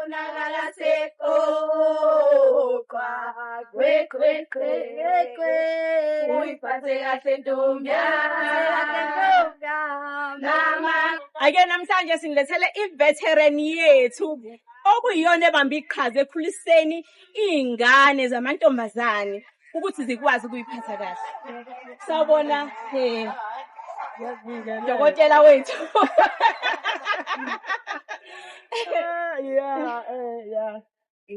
Bonakala seqoqwa kwe uyiphathe kahle ntombi Ake namhlanje sinilethele i-veteran yethu okuyiyona ebamba iqhaza ekhuliseni iy'ngane zamantombazane ukuthi zikwazi ukuyiphatha kahle. Sawubona dokotela wethu. Yeah.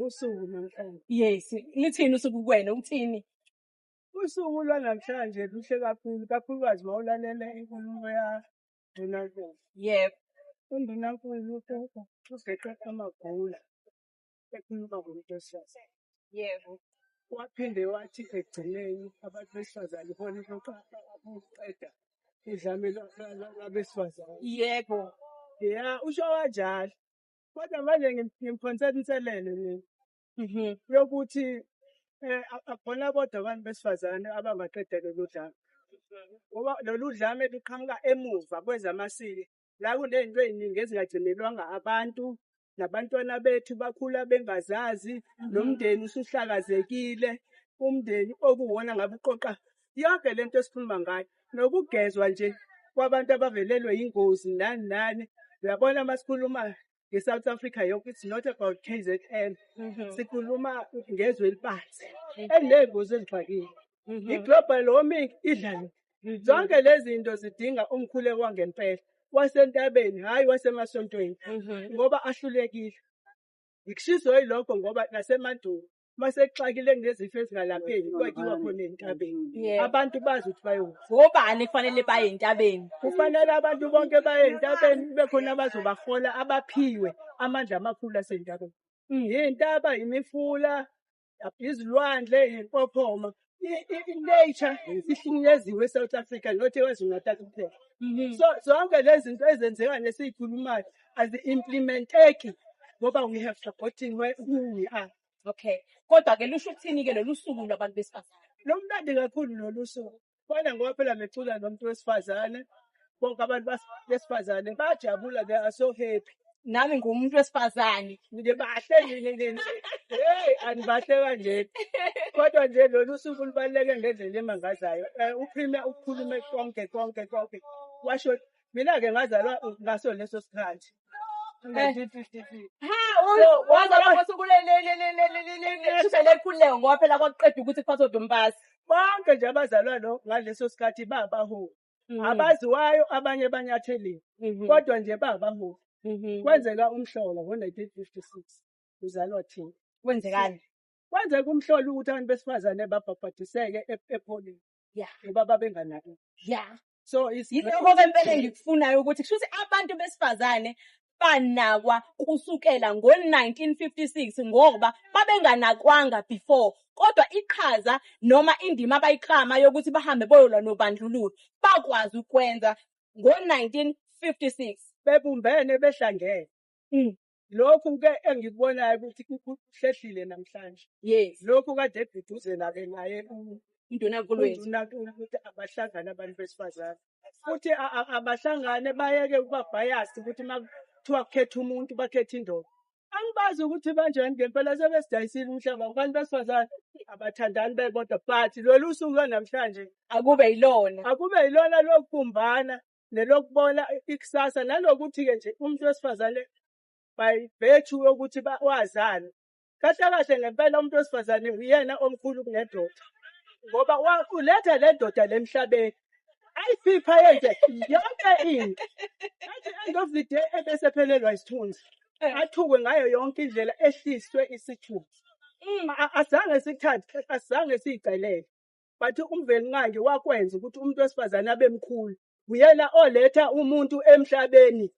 Usuku namhlanje. Yes, lithini usuku kuwena uthini? Usuku lwanamhlanje luhle kakhulu, kakhulukazi mawulalela inkulumo yaNdunankulu. Yebo. UNdunankulu useqe amagula ekhuluma ngomuntu wesifazane. Yebo. Waphinde wathi ekugcineni abantu besifazane bona ukuqeda udlame lwabesifazane. Yebo. Yeah, usho kanjalo. Kodwa manje ngimphonsela inselele mina. Yokuthi akubona bodwa abantu besifazane abangaqeda lolu dlame. Ngoba lolu dlame luqhamuka emuva kwezamasiko. La kuney'nto ey'ningi ezingagcinelwanga abantu, nabantwana bethu bakhula bengazazi, nomndeni usuhlakazekile, umndeni okuwona ngabe uqoqa yonke lento esikhuluma ngayo. Nokugezwa nje kwabantu abavelelwe yingozi nani. Uyabona masikhuluma nge-South Africa yonke, it's not about KZN. Sikhuluma ngezwe elibanzi eliney'ngozi ezixakile. I-global warming idlala. Zonke lezi zinto zidinga umkhuleko wangempela. Wasentabeni, hhayi wasemasontweni. Ngoba ahlulekile. Ngikushiso yilokho ngoba nasemandulo masekuxakile kunezifo ezingalapheki kwakiwa khona entabeni. Abantu bazi ukuthi bayokuphi. Ngobani kufanele baye entabeni? Kufanele abantu bonke baye entabeni, kube khona abazobahola abaphiwe amandla amakhulu asentabeni. Iy'ntaba, imifula, izilwandle, iy'mpophoma. I-nature ihlinyeziwe eSouth Africa, not eKwaZulu-Natal kuphela. So zonke lezi zinto ezenzeka nesiy'khulumayo azi-implementeki ngoba we have supporting where we are. Okay. Kodwa-ke lusho ukuthini-ke lolu suku lwabantu besifazane? Lumnandi kakhulu lolu suku. Bona ngoba phela ngicula nomuntu wesifazane, bonke abantu besifazane bajabula, they are so happy. Nami ngumuntu wesifazane. Nje bahle hey, anibahle kanje. Kodwa nje lolu suku lubaluleke ngendlela emangazayo. UPremier ukukhulume konke. Washo mina-ke ngazalwa ngaso leso sikhathi. 1953. Wazalwa ngosuku lekhululeko ngoba phela kwakuqeda ukuthi kuphathwe uDumbasi. Bonke nje abazalwa ngaleso sikhathi babaholi. Abaziwayo abanye banyathelile. Kodwa nje babaholi. Kwenzeka umhlolo ngo-1956. Uzalwa thina. Kwenzekani? Kwenzeka umhlolo ukuthi abantu besifazane babhabhadiseke epholini. Yeah. Ngoba babenganaki. Yeah. So yilokho empela engikufunayo ukuthi kusho ukuthi abantu besifazane banakwa kusukela ngo-1956 ngoba babenganakwanga before. Kodwa iqhaza noma indima abayiklama yokuthi bahambe boyolwa nobandlululo bakwazi ukwenza ngo-1956. Bebumbene behlangene. Lokhu-ke engikubonayo ukuthi kuhlehlile namhlanje. Yes. Lokhu kade ebhiduze naye uNdunankulu wethu. UNdunankulu ukuthi abahlangane abantu besifazane. Futhi abahlangane bayeke ukuba biased ukuthi makuthiwa kukhetha umuntu bakhetha indoda. Angibazi ukuthi banjani ngempela sebesidayisile umhlaba abantu besifazane abathandani bebodwa, but lolu suku lwanamhlanje akube yilona. Akube yilona lokubumbana nelokubona ikusasa nalokuthi-ke nje umuntu wesifazane by virtue yokuthi wazana. Kahle ngempela umuntu wesifazane uyena omkhulu kunedoda. Ngoba uletha le ndoda lemhlabeni. Ayiphipha yenze yonke into. At the end of the day ebese phelelwa isithunzi. Athukwe ngayo yonke indlela ehliswe isithunzi. Azange sithathe, azange siyicelele. But umveli nqangi wakwenza ukuthi umuntu wesifazane abe mkhulu. Uyena oletha umuntu emhlabeni.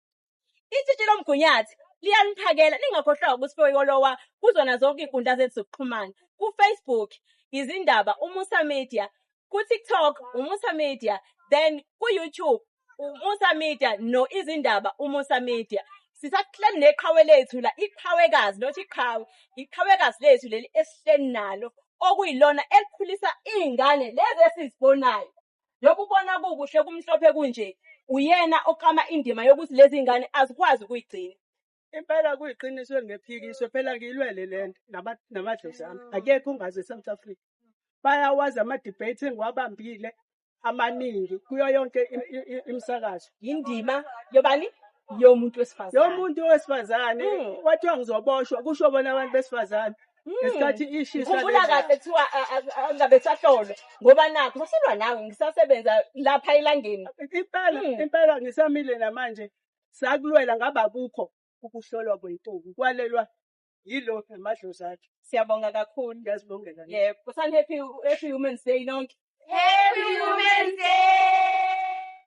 Itshitshi lomgunyathi liyaniphakela ningakhohlwa ukuthi sifowolowa kuzona zonke iy'nkundla zethu zokuxhumana. KuFacebook, izindaba uMusa Media, kuTikTok uMusa Media, then kuYouTube uMusa Media izindaba uMusa Media. Sisahleli neqhawe lethu la, iqhawekazi lothi iqhawekazi lethu leli esihleli nalo okuyilona elikhulisa iy'ngane lezi esizibonayo. Lokubona kukuhle kumhlophe kunje uyena oklama indima yokuthi lezi ngane azikwazi ukuyigcina. Impela kuyiqiniso engephikiswe phela ngiyilwele lento namadlozi ami. Akekho ungaze eSouth Africa. Bayawazi ama-debate engiwabambile amaningi kuyo yonke imisakazo. Indima yobani? Yomuntu wesifazane. Yomuntu wesifazane kwathiwa ngizoboshwa kusho bona abantu besifazane. Ngesikhathi ishisa Ngikhumbula kahle kuthiwa angabe sahlolo ngoba nakho sasilwa nawe ngisasebenza lapha elangeni. Impela ngisamile namanje sakulwela ngaba akukho ukuhlolwa kwentombi kwalelwa yilo amadlozi akhe. Siyabonga kakhulu. Ngiyazibongela. Yebo, happy Women's Day nonke. Happy Women's Day!